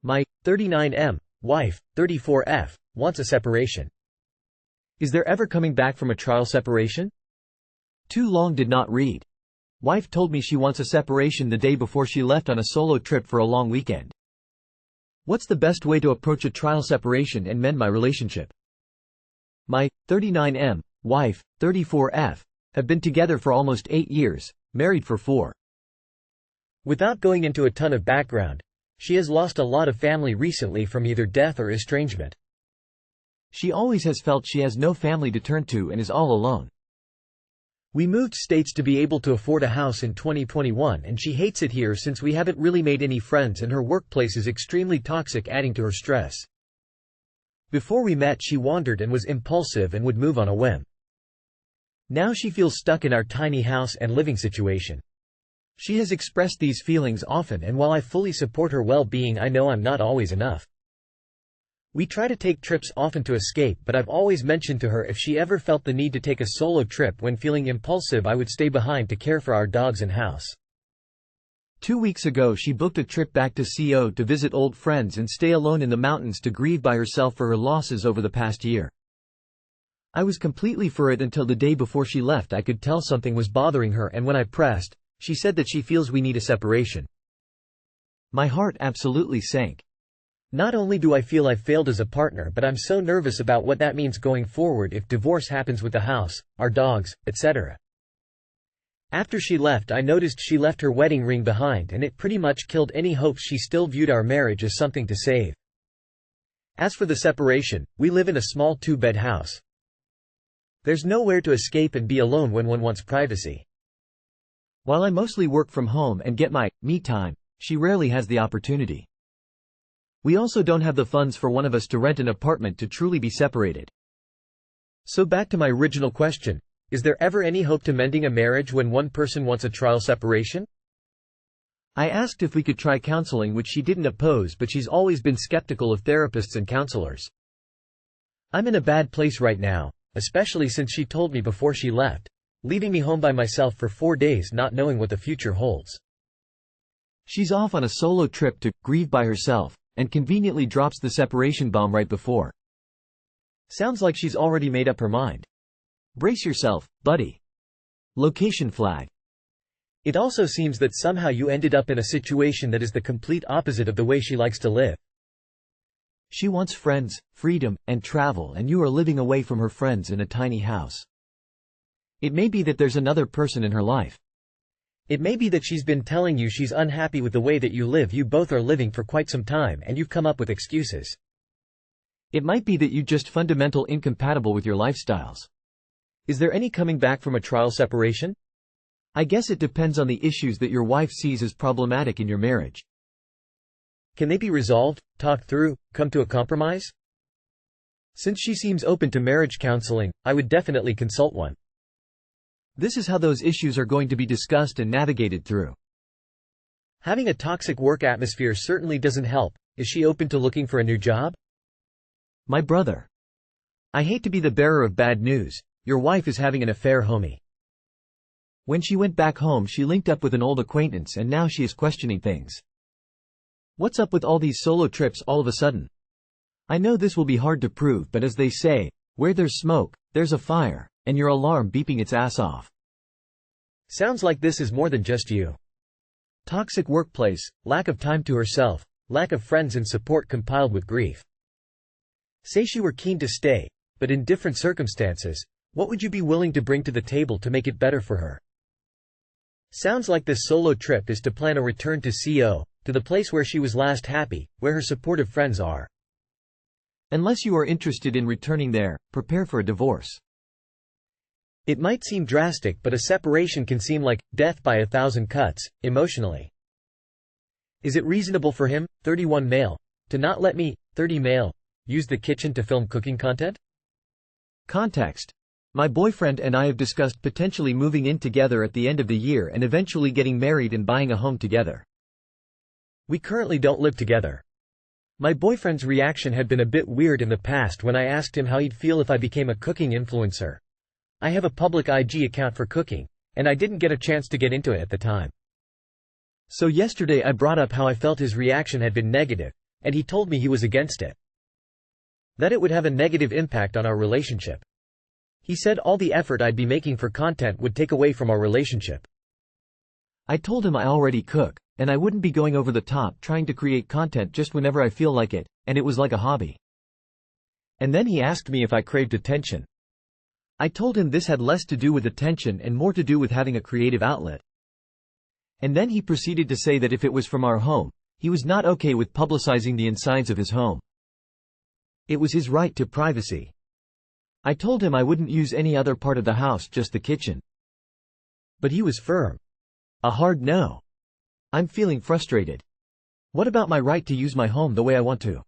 My 39M wife, 34F, wants a separation. Is there ever coming back from a trial separation? Too long did not read. Wife told me she wants a separation the day before she left on a solo trip for a long weekend. What's the best way to approach a trial separation and mend my relationship? My 39M wife, 34F, have been together for almost 8 years, married for 4. Without going into a ton of background, she has lost a lot of family recently from either death or estrangement. She always has felt she has no family to turn to and is all alone. We moved states to be able to afford a house in 2021 and she hates it here since we haven't really made any friends and her workplace is extremely toxic, adding to her stress. Before we met she wandered and was impulsive and would move on a whim. Now she feels stuck in our tiny house and living situation. She has expressed these feelings often, and while I fully support her well-being, I know I'm not always enough. We try to take trips often to escape, but I've always mentioned to her if she ever felt the need to take a solo trip when feeling impulsive, I would stay behind to care for our dogs and house. 2 weeks ago she booked a trip back to CO to visit old friends and stay alone in the mountains to grieve by herself for her losses over the past year. I was completely for it until the day before she left. I could tell something was bothering her, and when I pressed, she said that she feels we need a separation. My heart absolutely sank. Not only do I feel I failed as a partner, but I'm so nervous about what that means going forward if divorce happens with the house, our dogs, etc. After she left, I noticed she left her wedding ring behind, and it pretty much killed any hopes she still viewed our marriage as something to save. As for the separation, we live in a small 2-bed house. There's nowhere to escape and be alone when one wants privacy. While I mostly work from home and get my me time, she rarely has the opportunity. We also don't have the funds for one of us to rent an apartment to truly be separated. So back to my original question, is there ever any hope to mending a marriage when one person wants a trial separation? I asked if we could try counseling, which she didn't oppose, but she's always been skeptical of therapists and counselors. I'm in a bad place right now, especially since she told me before she left, leaving me home by myself for 4 days not knowing what the future holds. She's off on a solo trip to grieve by herself, and conveniently drops the separation bomb right before. Sounds like she's already made up her mind. Brace yourself, buddy. Location flag. It also seems that somehow you ended up in a situation that is the complete opposite of the way she likes to live. She wants friends, freedom, and travel, and you are living away from her friends in a tiny house. It may be that there's another person in her life. It may be that she's been telling you she's unhappy with the way that you live. You both are living for quite some time and you've come up with excuses. It might be that you just fundamental incompatible with your lifestyles. Is there any coming back from a trial separation? I guess it depends on the issues that your wife sees as problematic in your marriage. Can they be resolved, talked through, come to a compromise? Since she seems open to marriage counseling, I would definitely consult one. This is how those issues are going to be discussed and navigated through. Having a toxic work atmosphere certainly doesn't help. Is she open to looking for a new job? My brother. I hate to be the bearer of bad news. Your wife is having an affair, homie. When she went back home, she linked up with an old acquaintance and now she is questioning things. What's up with all these solo trips all of a sudden? I know this will be hard to prove, but as they say, where there's smoke, there's a fire, and your alarm beeping its ass off. Sounds like this is more than just you. Toxic workplace, lack of time to herself, lack of friends and support compiled with grief. Say she were keen to stay, but in different circumstances, what would you be willing to bring to the table to make it better for her? Sounds like this solo trip is to plan a return to CO, to the place where she was last happy, where her supportive friends are. Unless you are interested in returning there, prepare for a divorce. It might seem drastic, but a separation can seem like death by 1,000 cuts, emotionally. Is it reasonable for him, 31 male, to not let me, 30 male, use the kitchen to film cooking content? Context. My boyfriend and I have discussed potentially moving in together at the end of the year and eventually getting married and buying a home together. We currently don't live together. My boyfriend's reaction had been a bit weird in the past when I asked him how he'd feel if I became a cooking influencer. I have a public IG account for cooking, and I didn't get a chance to get into it at the time. So yesterday I brought up how I felt his reaction had been negative, and he told me he was against it. That it would have a negative impact on our relationship. He said all the effort I'd be making for content would take away from our relationship. I told him I already cook, and I wouldn't be going over the top trying to create content just whenever I feel like it, and it was like a hobby. And then he asked me if I craved attention. I told him this had less to do with attention and more to do with having a creative outlet. And then he proceeded to say that if it was from our home, he was not okay with publicizing the insides of his home. It was his right to privacy. I told him I wouldn't use any other part of the house, just the kitchen. But he was firm. A hard no. I'm feeling frustrated. What about my right to use my home the way I want to?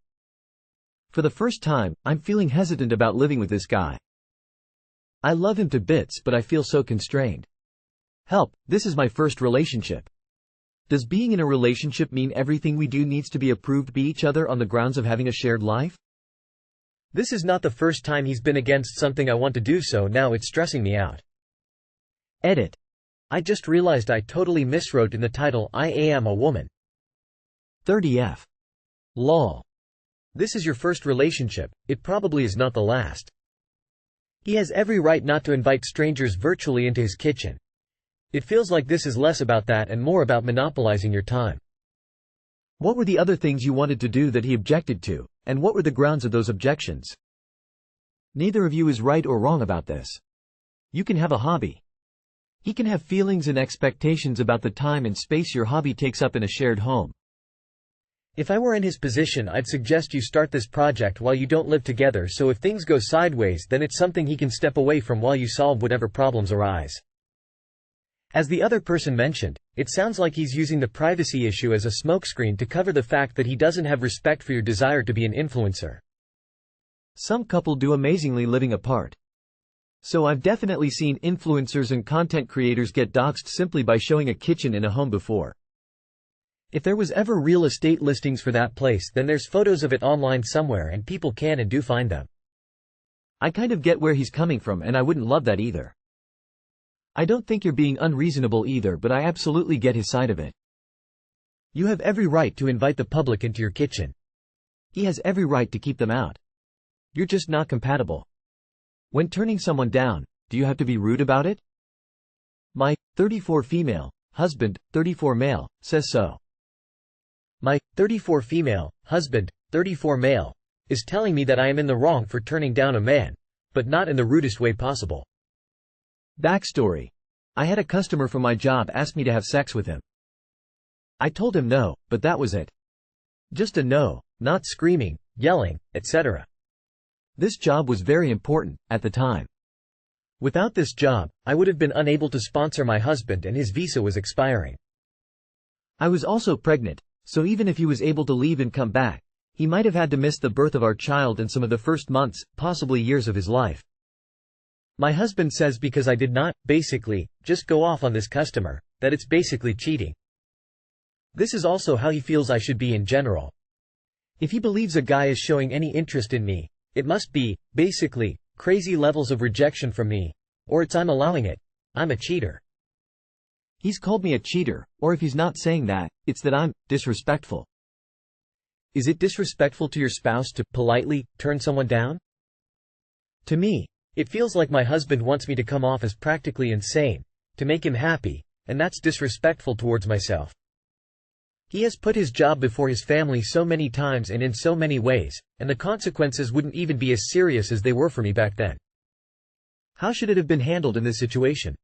For the first time, I'm feeling hesitant about living with this guy. I love him to bits, but I feel so constrained. Help, this is my first relationship. Does being in a relationship mean everything we do needs to be approved by each other on the grounds of having a shared life? This is not the first time he's been against something I want to do, so now it's stressing me out. Edit. I just realized I totally miswrote in the title I am a woman. 30F. Lol. This is your first relationship, it probably is not the last. He has every right not to invite strangers virtually into his kitchen. It feels like this is less about that and more about monopolizing your time. What were the other things you wanted to do that he objected to, and what were the grounds of those objections? Neither of you is right or wrong about this. You can have a hobby. He can have feelings and expectations about the time and space your hobby takes up in a shared home. If I were in his position, I'd suggest you start this project while you don't live together, so if things go sideways, then it's something he can step away from while you solve whatever problems arise. As the other person mentioned, it sounds like he's using the privacy issue as a smokescreen to cover the fact that he doesn't have respect for your desire to be an influencer. Some couple do amazingly living apart. So I've definitely seen influencers and content creators get doxxed simply by showing a kitchen in a home before. If there was ever real estate listings for that place, then there's photos of it online somewhere and people can and do find them. I kind of get where he's coming from, and I wouldn't love that either. I don't think you're being unreasonable either, but I absolutely get his side of it. You have every right to invite the public into your kitchen. He has every right to keep them out. You're just not compatible. When turning someone down, do you have to be rude about it? My 34 female husband, 34 male, says so. My 34 female husband, 34 male, is telling me that I am in the wrong for turning down a man, but not in the rudest way possible. Backstory. I had a customer from my job ask me to have sex with him. I told him no, but that was it. Just a no, not screaming, yelling, etc. This job was very important at the time. Without this job, I would have been unable to sponsor my husband and his visa was expiring. I was also pregnant, so even if he was able to leave and come back, he might have had to miss the birth of our child and some of the first months, possibly years of his life. My husband says because I did not, basically, just go off on this customer, that it's basically cheating. This is also how he feels I should be in general. If he believes a guy is showing any interest in me, it must be, basically, crazy levels of rejection from me, or it's I'm allowing it. I'm a cheater. He's called me a cheater, or if he's not saying that, it's that I'm disrespectful. Is it disrespectful to your spouse to politely turn someone down? To me, it feels like my husband wants me to come off as practically insane, to make him happy, and that's disrespectful towards myself. He has put his job before his family so many times and in so many ways, and the consequences wouldn't even be as serious as they were for me back then. How should it have been handled in this situation?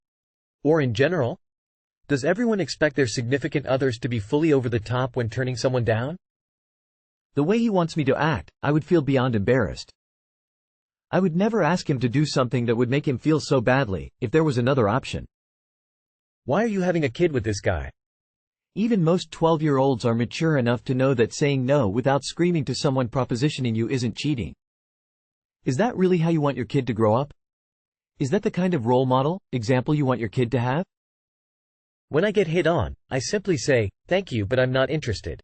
Or in general? Does everyone expect their significant others to be fully over the top when turning someone down? The way he wants me to act, I would feel beyond embarrassed. I would never ask him to do something that would make him feel so badly, if there was another option. Why are you having a kid with this guy? Even most 12-year-olds are mature enough to know that saying no without screaming to someone propositioning you isn't cheating. Is that really how you want your kid to grow up? Is that the kind of role model, example you want your kid to have? When I get hit on, I simply say, thank you but I'm not interested.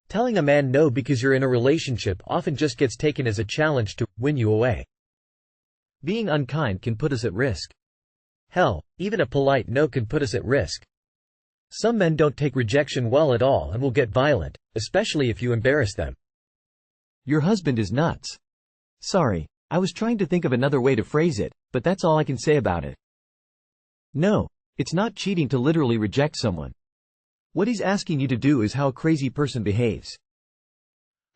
Telling a man no because you're in a relationship often just gets taken as a challenge to win you away. Being unkind can put us at risk. Hell, even a polite no can put us at risk. Some men don't take rejection well at all and will get violent, especially if you embarrass them. Your husband is nuts. Sorry, I was trying to think of another way to phrase it, but that's all I can say about it. No, it's not cheating to literally reject someone. What he's asking you to do is how a crazy person behaves.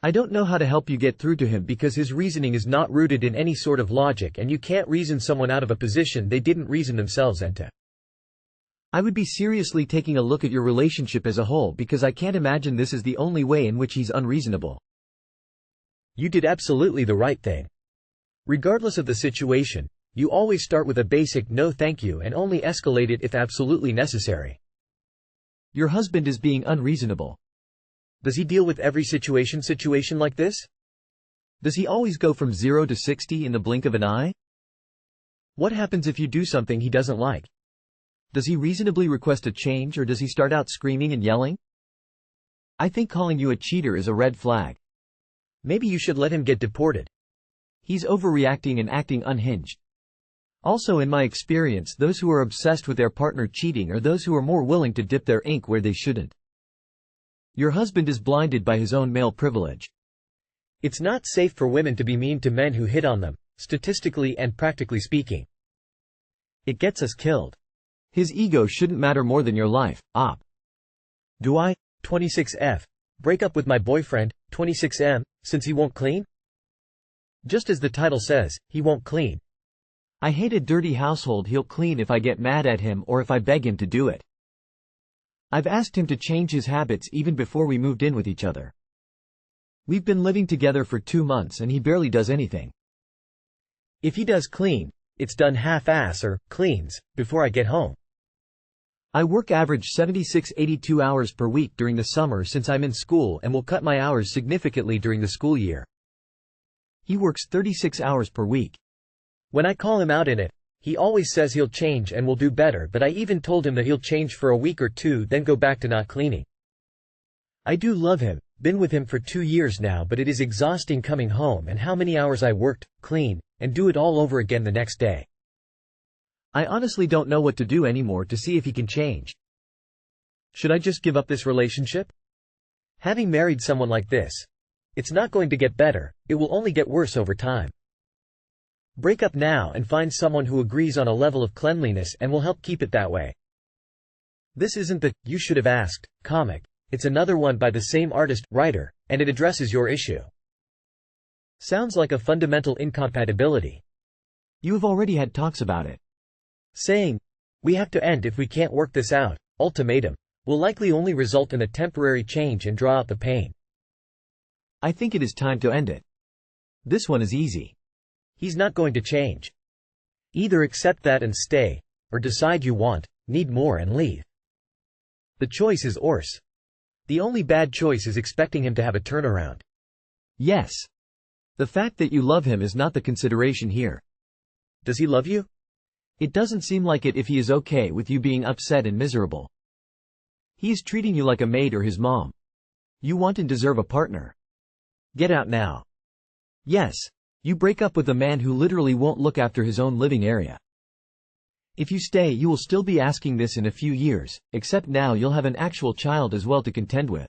I don't know how to help you get through to him because his reasoning is not rooted in any sort of logic, and you can't reason someone out of a position they didn't reason themselves into. I would be seriously taking a look at your relationship as a whole because I can't imagine this is the only way in which he's unreasonable. You did absolutely the right thing. Regardless of the situation, you always start with a basic no thank you and only escalate it if absolutely necessary. Your husband is being unreasonable. Does he deal with every situation like this? Does he always go from 0 to 60 in the blink of an eye? What happens if you do something he doesn't like? Does he reasonably request a change, or does he start out screaming and yelling? I think calling you a cheater is a red flag. Maybe you should let him get deported. He's overreacting and acting unhinged. Also, in my experience, those who are obsessed with their partner cheating are those who are more willing to dip their ink where they shouldn't. Your husband is blinded by his own male privilege. It's not safe for women to be mean to men who hit on them, statistically and practically speaking. It gets us killed. His ego shouldn't matter more than your life, op. Do I, 26F, break up with my boyfriend, 26M, since he won't clean? Just as the title says, he won't clean. I hate a dirty household. He'll clean if I get mad at him or if I beg him to do it. I've asked him to change his habits even before we moved in with each other. We've been living together for 2 months and he barely does anything. If he does clean, it's done half-ass or cleans before I get home. I work average 76-82 hours per week during the summer since I'm in school and will cut my hours significantly during the school year. He works 36 hours per week. When I call him out in it, he always says he'll change and will do better, but I even told him that he'll change for a week or two then go back to not cleaning. I do love him, been with him for 2 years now, but it is exhausting coming home and how many hours I worked, clean, and do it all over again the next day. I honestly don't know what to do anymore to see if he can change. Should I just give up this relationship? Having married someone like this, it's not going to get better, it will only get worse over time. Break up now and find someone who agrees on a level of cleanliness and will help keep it that way. This isn't the "You Should Have Asked" comic, it's another one by the same artist, writer, and it addresses your issue. Sounds like a fundamental incompatibility. You have already had talks about it. Saying, "We have to end if we can't work this out," ultimatum, will likely only result in a temporary change and draw out the pain. I think it is time to end it. This one is easy. He's not going to change. Either accept that and stay, or decide you need more and leave. The choice is yours. The only bad choice is expecting him to have a turnaround. Yes. The fact that you love him is not the consideration here. Does he love you? It doesn't seem like it if he is okay with you being upset and miserable. He is treating you like a maid or his mom. You want and deserve a partner. Get out now. Yes. You break up with a man who literally won't look after his own living area. If you stay, you will still be asking this in a few years, except now you'll have an actual child as well to contend with.